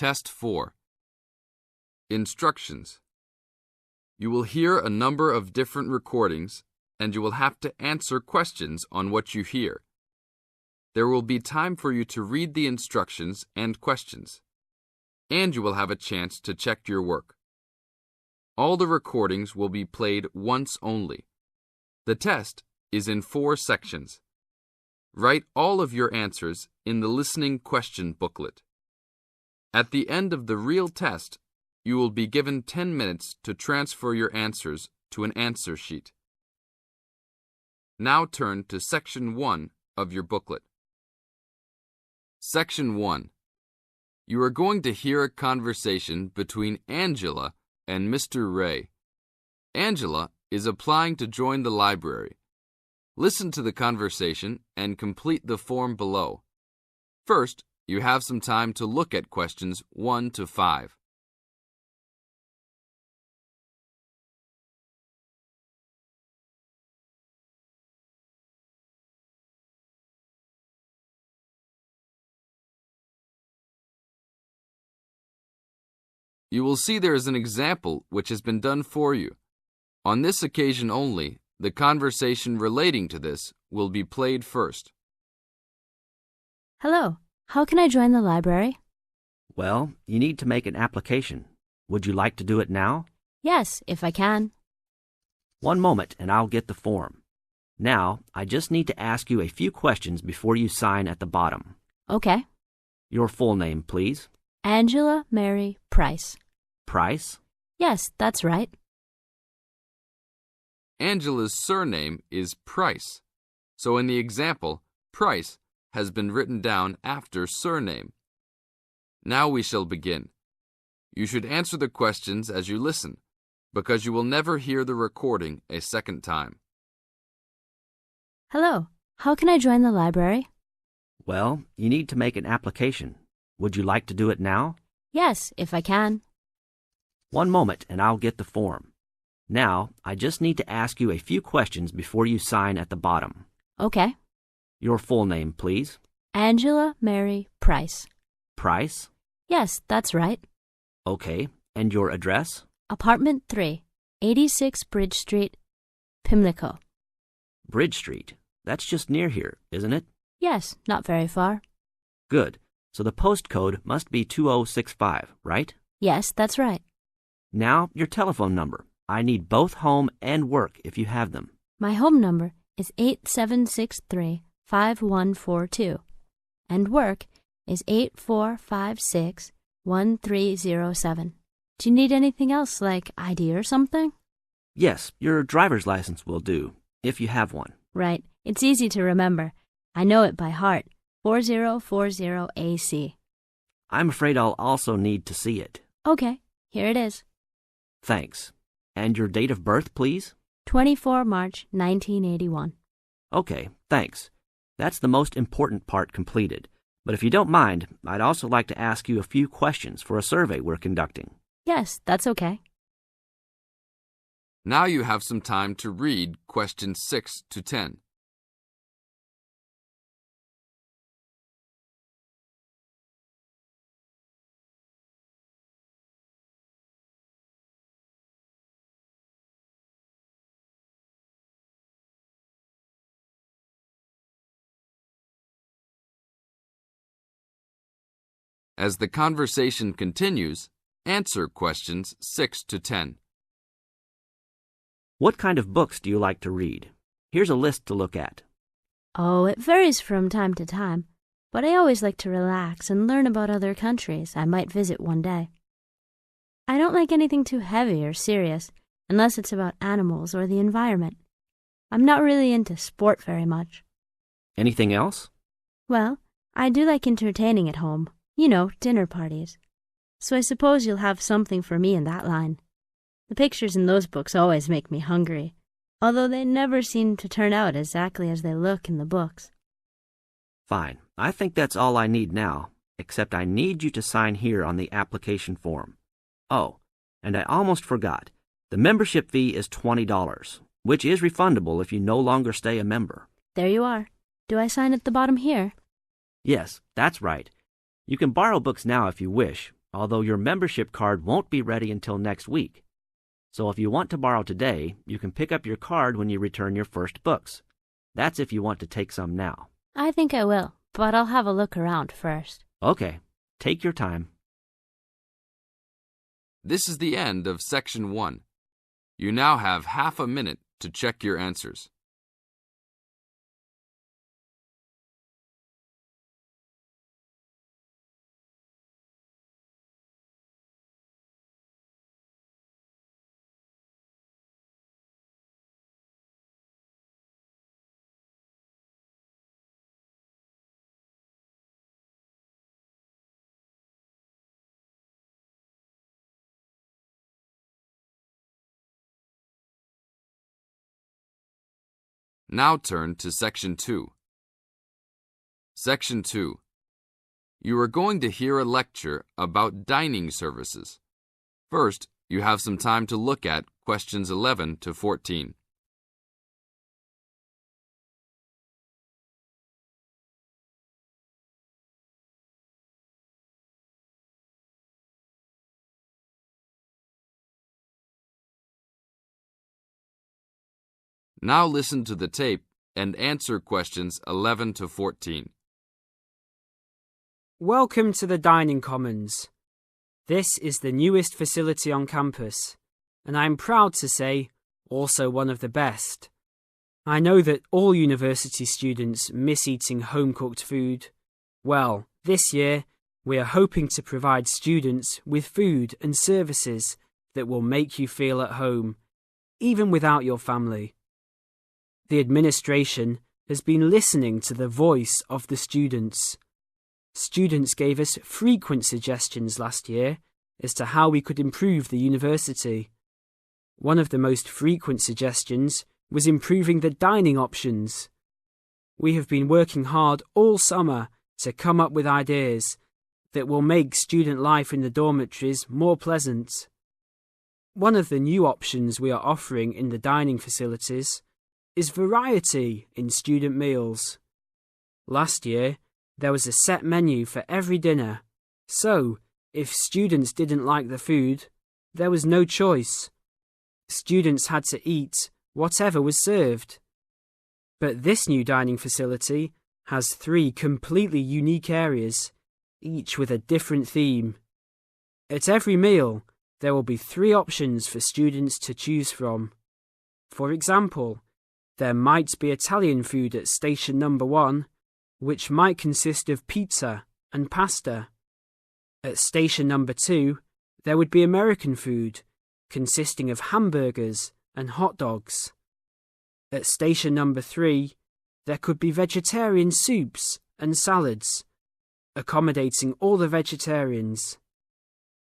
Test 4. Instructions. You will hear a number of different recordings, and you will have to answer questions on what you hear. There will be time for you to read the instructions and questions, and you will have a chance to check your work. All the recordings will be played once only. The test is in 4 sections. Write all of your answers in the listening question booklet. At the end of the real test, you will be given 10 minutes to transfer your answers to an answer sheet. Now turn to Section 1 of your booklet. Section 1. You are going to hear a conversation between Angela and Mr. Ray. Angela is applying to join the library. Listen to the conversation and complete the form below. First, you have some time to look at questions 1 to 5. You will see there is an example which has been done for you. On this occasion only, the conversation relating to this will be played first. Hello, how can I join the library? Well, you need to make an application. Would you like to do it now? Yes, if I can. One moment and I'll get the form. Now, I just need to ask you a few questions before you sign at the bottom. Okay. Your full name, please. Angela Mary Price. Price? Yes, that's right. Angela's surname is Price, so in the example, Price has been written down after surname. Now we shall begin. You should answer the questions as you listen, because you will never hear the recording a second time. Hello, how can I join the library? Well, you need to make an application. Would you like to do it now? Yes, if I can. One moment and I'll get the form. Now, I just need to ask you a few questions before you sign at the bottom. Okay. Your full name, please. Angela Mary Price. Price? Yes, that's right. Okay. And your address? Apartment 3, 86 Bridge Street, Pimlico. Bridge Street. That's just near here, isn't it? Yes, not very far. Good. So the postcode must be 2065, right? Yes, that's right. Now, your telephone number. I need both home and work if you have them. My home number is 8763-5142, and work is 8456-1307. Do you need anything else, like ID or something? Yes, your driver's license will do, if you have one. Right. It's easy to remember. I know it by heart. 4040AC. I'm afraid I'll also need to see it. Okay, here it is. Thanks. And your date of birth, please? 24 March 1981. Okay, thanks. That's the most important part completed. But if you don't mind, I'd also like to ask you a few questions for a survey we're conducting. Yes, that's okay. Now you have some time to read questions 6 to 10. As the conversation continues, answer questions 6 to 10. What kind of books do you like to read? Here's a list to look at. Oh, it varies from time to time, but I always like to relax and learn about other countries I might visit one day. I don't like anything too heavy or serious, unless it's about animals or the environment. I'm not really into sport very much. Anything else? Well, I do like entertaining at home. You know, dinner parties. So I suppose you'll have something for me in that line. The pictures in those books always make me hungry, although they never seem to turn out exactly as they look in the books. Fine. I think that's all I need now, except I need you to sign here on the application form. Oh, and I almost forgot. The membership fee is $20, which is refundable if you no longer stay a member. There you are. Do I sign at the bottom here? Yes, that's right. You can borrow books now if you wish, although your membership card won't be ready until next week. So if you want to borrow today, you can pick up your card when you return your first books. That's if you want to take some now. I think I will, but I'll have a look around first. Okay, take your time. This is the end of Section 1. You now have half a minute to check your answers. Now turn to Section 2. Section 2. You are going to hear a lecture about dining services. First, you have some time to look at questions 11 to 14. Now listen to the tape and answer questions 11 to 14. Welcome to the Dining Commons. This is the newest facility on campus, and I'm proud to say, also one of the best. I know that all university students miss eating home-cooked food. Well, this year, we are hoping to provide students with food and services that will make you feel at home, even without your family. The administration has been listening to the voice of the students. Students gave us frequent suggestions last year as to how we could improve the university. One of the most frequent suggestions was improving the dining options. We have been working hard all summer to come up with ideas that will make student life in the dormitories more pleasant. One of the new options we are offering in the dining facilities is variety in student meals. Last year, there was a set menu for every dinner, so if students didn't like the food, there was no choice. Students had to eat whatever was served. But this new dining facility has 3 completely unique areas, each with a different theme. At every meal, there will be 3 options for students to choose from. For example, there might be Italian food at station number 1, which might consist of pizza and pasta. At station number 2, there would be American food, consisting of hamburgers and hot dogs. At station number 3, there could be vegetarian soups and salads, accommodating all the vegetarians.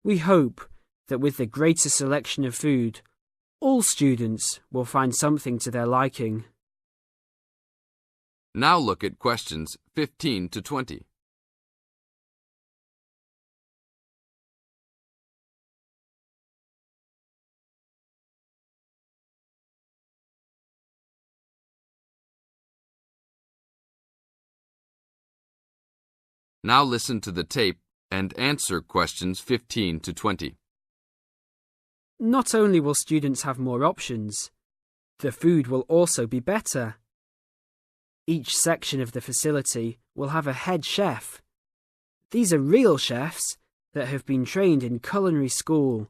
We hope that with the greater selection of food, all students will find something to their liking. Now look at questions 15 to 20. Now listen to the tape and answer questions 15 to 20. Not only will students have more options, the food will also be better. Each section of the facility will have a head chef. These are real chefs that have been trained in culinary school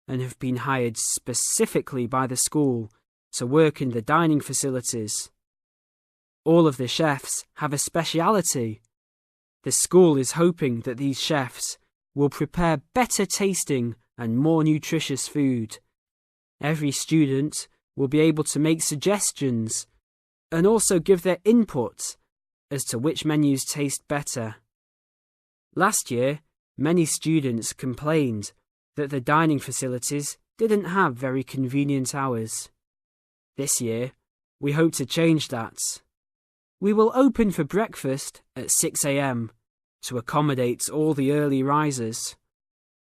and have been hired specifically by the school to work in the dining facilities. All of the chefs have a speciality. The school is hoping that these chefs will prepare better tasting and more nutritious food. Every student will be able to make suggestions and also give their input as to which menus taste better. Last year, many students complained that the dining facilities didn't have very convenient hours. This year, we hope to change that. We will open for breakfast at 6 a.m. to accommodate all the early risers.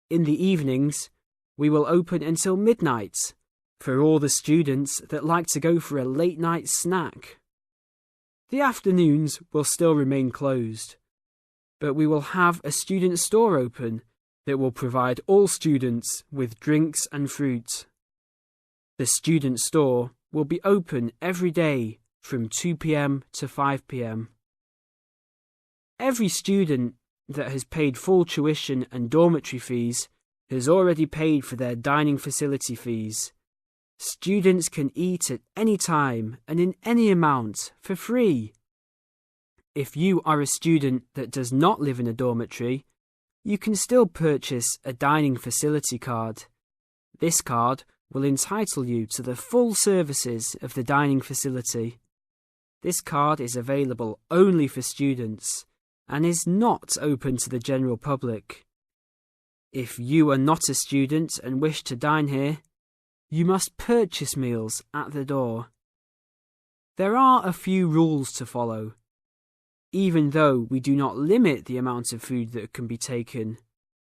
In the evenings, we will open until midnight for all the students that like to go for a late-night snack. The afternoons will still remain closed, but we will have a student store open that will provide all students with drinks and fruit. The student store will be open every day from 2 p.m. to 5 p.m. Every student that has paid full tuition and dormitory fees has already paid for their dining facility fees. Students can eat at any time and in any amount for free. If you are a student that does not live in a dormitory, you can still purchase a dining facility card. This card will entitle you to the full services of the dining facility. This card is available only for students and is not open to the general public. If you are not a student and wish to dine here, you must purchase meals at the door. There are a few rules to follow. Even though we do not limit the amount of food that can be taken,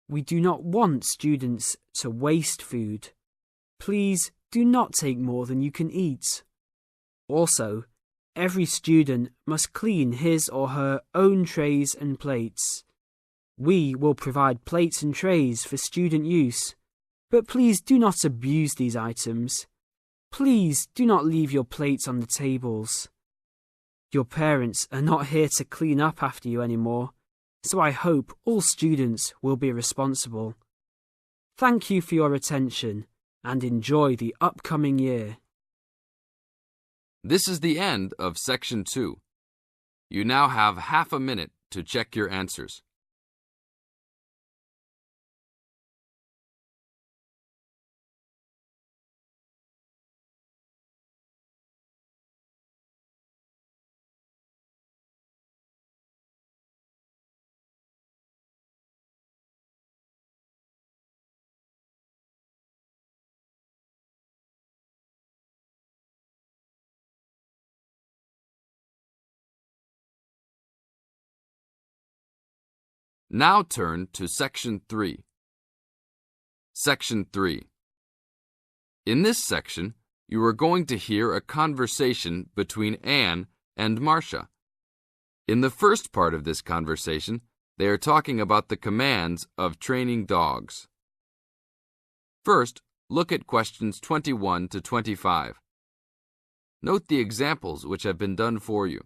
we do not want students to waste food. Please do not take more than you can eat. Also, every student must clean his or her own trays and plates. We will provide plates and trays for student use, but please do not abuse these items. Please do not leave your plates on the tables. Your parents are not here to clean up after you anymore, so I hope all students will be responsible. Thank you for your attention and enjoy the upcoming year. This is the end of Section 2. You now have half a minute to check your answers. Now turn to Section 3. Section 3. In this section, you are going to hear a conversation between Anne and Marcia. In the first part of this conversation, they are talking about the commands of training dogs. First, look at questions 21 to 25. Note the examples which have been done for you.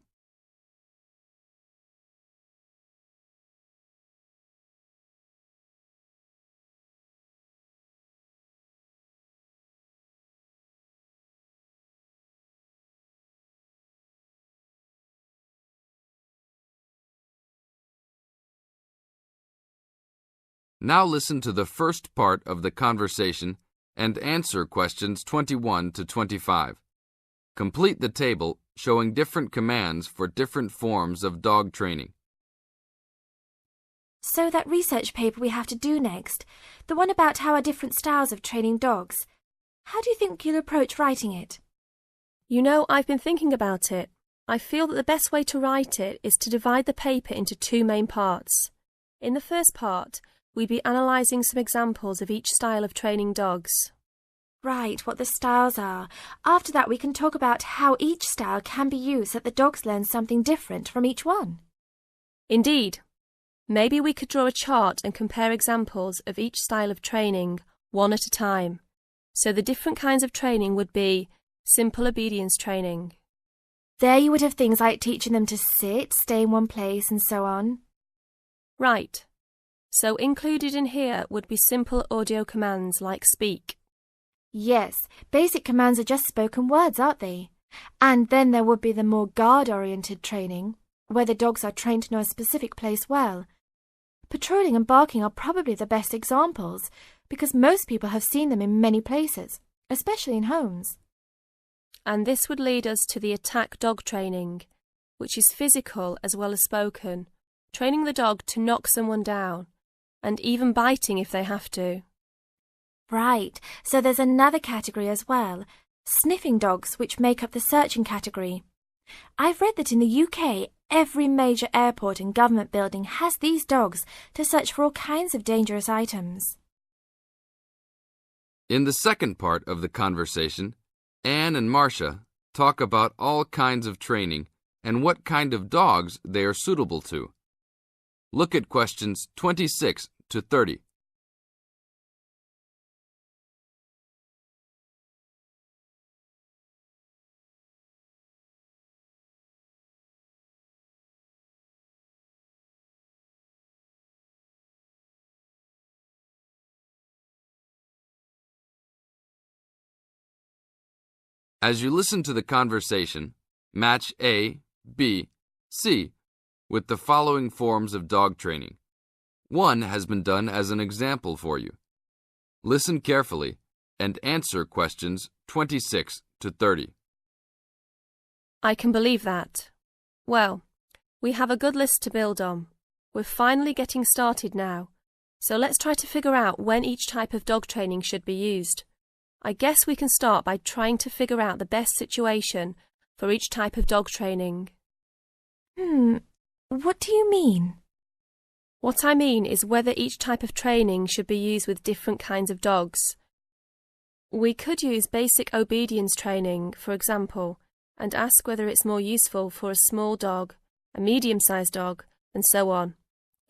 Now listen to the first part of the conversation and answer questions 21 to 25. Complete the table showing different commands for different forms of dog training. So that research paper we have to do next, the one about how are different styles of training dogs, how do you think you'll approach writing it? You know, I've been thinking about it. I feel that the best way to write it is to divide the paper into two main parts. In the first part, we'd be analysing some examples of each style of training dogs. Right, what the styles are. After that we can talk about how each style can be used so that the dogs learn something different from each one. Indeed. Maybe we could draw a chart and compare examples of each style of training, one at a time. So the different kinds of training would be simple obedience training. There you would have things like teaching them to sit, stay in one place and so on. Right. So included in here would be simple audio commands like speak. Yes, basic commands are just spoken words, aren't they? And then there would be the more guard-oriented training, where the dogs are trained to know a specific place well. Patrolling and barking are probably the best examples, because most people have seen them in many places, especially in homes. And this would lead us to the attack dog training, which is physical as well as spoken, training the dog to knock someone down, and even biting if they have to. Right, so there's another category as well, sniffing dogs, which make up the searching category. I've read that in the UK, every major airport and government building has these dogs to search for all kinds of dangerous items. In the second part of the conversation, Anne and Marcia talk about all kinds of training and what kind of dogs they are suitable to. Look at questions 26 to 30. As you listen to the conversation, match A, B, C with the following forms of dog training. One has been done as an example for you. Listen carefully and answer questions 26 to 30. I can believe that. Well, we have a good list to build on. We're finally getting started now, so let's try to figure out when each type of dog training should be used. I guess we can start by trying to figure out the best situation for each type of dog training. What do you mean? What I mean is whether each type of training should be used with different kinds of dogs. We could use basic obedience training, for example, and ask whether it's more useful for a small dog, a medium-sized dog, and so on.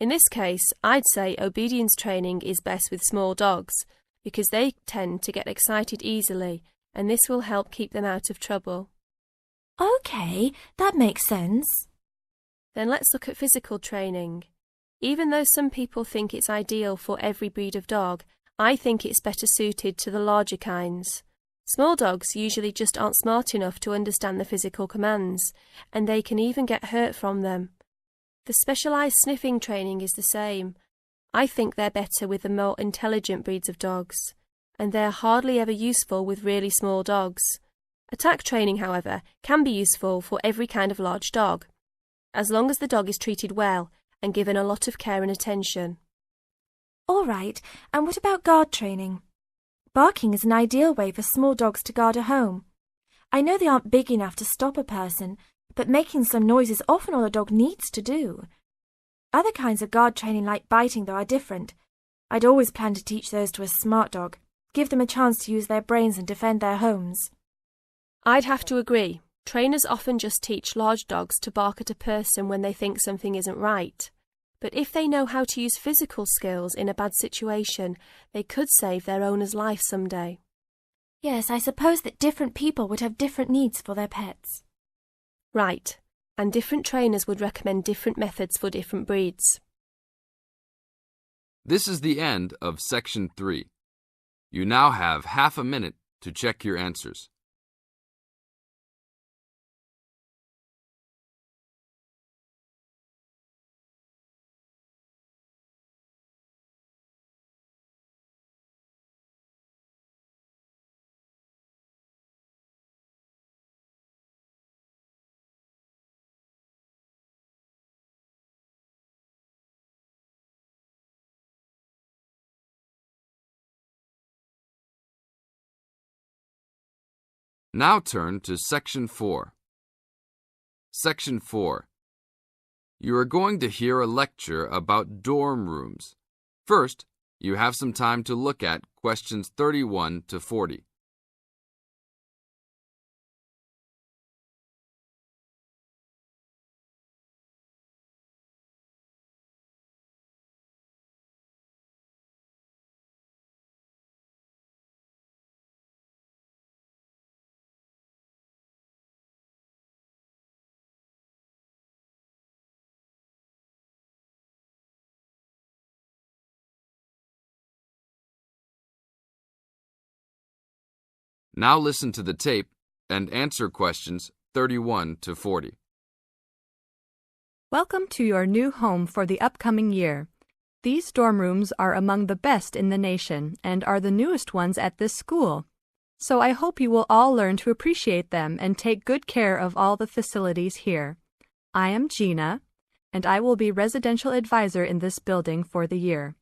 In this case, I'd say obedience training is best with small dogs because they tend to get excited easily, and this will help keep them out of trouble. Okay, that makes sense. Then let's look at physical training. Even though some people think it's ideal for every breed of dog, I think it's better suited to the larger kinds. Small dogs usually just aren't smart enough to understand the physical commands, and they can even get hurt from them. The specialised sniffing training is the same. I think they're better with the more intelligent breeds of dogs, and they're hardly ever useful with really small dogs. Attack training, however, can be useful for every kind of large dog, as long as the dog is treated well and given a lot of care and attention. All right, and what about guard training? Barking is an ideal way for small dogs to guard a home. I know they aren't big enough to stop a person, but making some noise is often all a dog needs to do. Other kinds of guard training like biting, though, are different. I'd always plan to teach those to a smart dog, give them a chance to use their brains and defend their homes. I'd have to agree. Trainers often just teach large dogs to bark at a person when they think something isn't right. But if they know how to use physical skills in a bad situation, they could save their owner's life someday. Yes, I suppose that different people would have different needs for their pets. Right, and different trainers would recommend different methods for different breeds. This is the end of Section 3. You now have half a minute to check your answers. Now turn to Section 4. Section 4. You are going to hear a lecture about dorm rooms. First, you have some time to look at questions 31 to 40. Now listen to the tape and answer questions 31 to 40. Welcome to your new home for the upcoming year. These dorm rooms are among the best in the nation and are the newest ones at this school. So I hope you will all learn to appreciate them and take good care of all the facilities here. I am Gina, and I will be residential advisor in this building for the year.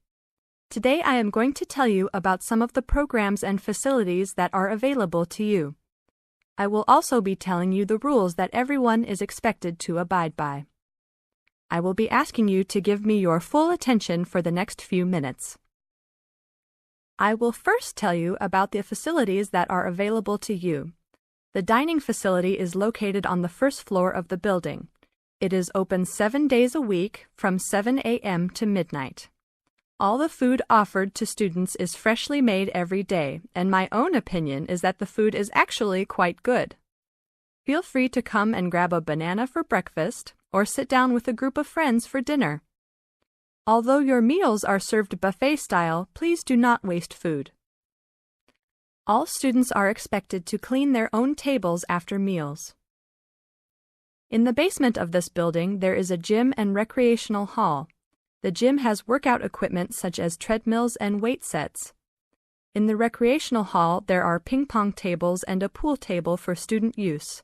Today I am going to tell you about some of the programs and facilities that are available to you. I will also be telling you the rules that everyone is expected to abide by. I will be asking you to give me your full attention for the next few minutes. I will first tell you about the facilities that are available to you. The dining facility is located on the first floor of the building. It is open 7 days a week from 7 a.m. to midnight. All the food offered to students is freshly made every day, and my own opinion is that the food is actually quite good. Feel free to come and grab a banana for breakfast or sit down with a group of friends for dinner. Although your meals are served buffet style, please do not waste food. All students are expected to clean their own tables after meals. In the basement of this building, there is a gym and recreational hall. The gym has workout equipment such as treadmills and weight sets. In the recreational hall, there are ping pong tables and a pool table for student use.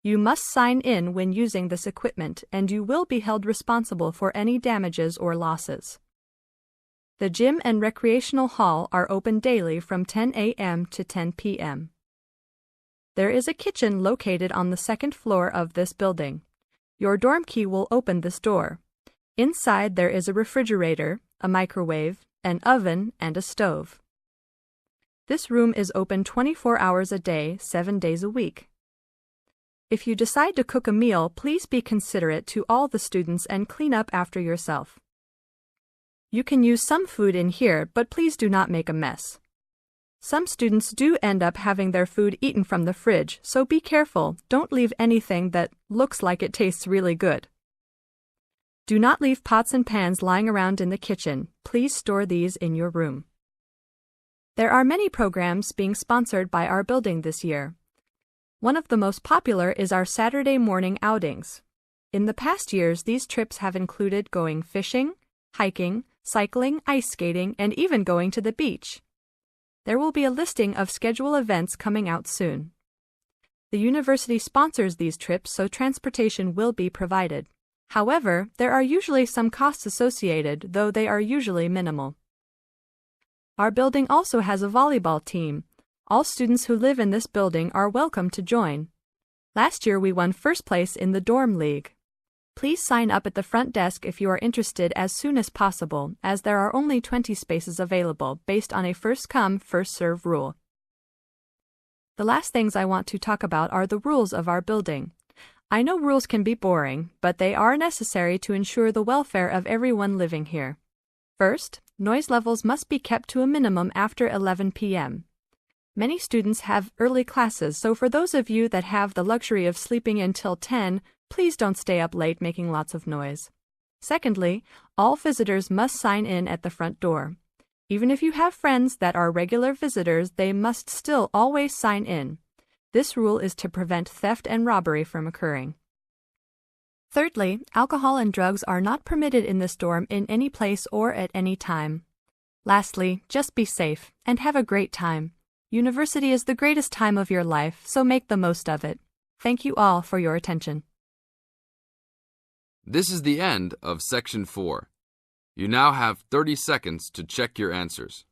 You must sign in when using this equipment, and you will be held responsible for any damages or losses. The gym and recreational hall are open daily from 10 a.m. to 10 p.m. There is a kitchen located on the second floor of this building. Your dorm key will open this door. Inside there is a refrigerator, a microwave, an oven, and a stove. This room is open 24 hours a day, 7 days a week. If you decide to cook a meal, please be considerate to all the students and clean up after yourself. You can use some food in here, but please do not make a mess. Some students do end up having their food eaten from the fridge, so be careful. Don't leave anything that looks like it tastes really good. Do not leave pots and pans lying around in the kitchen. Please store these in your room. There are many programs being sponsored by our building this year. One of the most popular is our Saturday morning outings. In the past years, these trips have included going fishing, hiking, cycling, ice skating, and even going to the beach. There will be a listing of scheduled events coming out soon. The university sponsors these trips, so transportation will be provided. However, there are usually some costs associated, though they are usually minimal. Our building also has a volleyball team. All students who live in this building are welcome to join. Last year we won first place in the dorm league. Please sign up at the front desk if you are interested as soon as possible, as there are only 20 spaces available based on a first-come, first-served rule. The last things I want to talk about are the rules of our building. I know rules can be boring, but they are necessary to ensure the welfare of everyone living here. First, noise levels must be kept to a minimum after 11 p.m. Many students have early classes, so for those of you that have the luxury of sleeping until 10, please don't stay up late making lots of noise. Secondly, all visitors must sign in at the front door. Even if you have friends that are regular visitors, they must still always sign in. This rule is to prevent theft and robbery from occurring. Thirdly, alcohol and drugs are not permitted in this dorm in any place or at any time. Lastly, just be safe and have a great time. University is the greatest time of your life, so make the most of it. Thank you all for your attention. This is the end of Section 4. You now have 30 seconds to check your answers.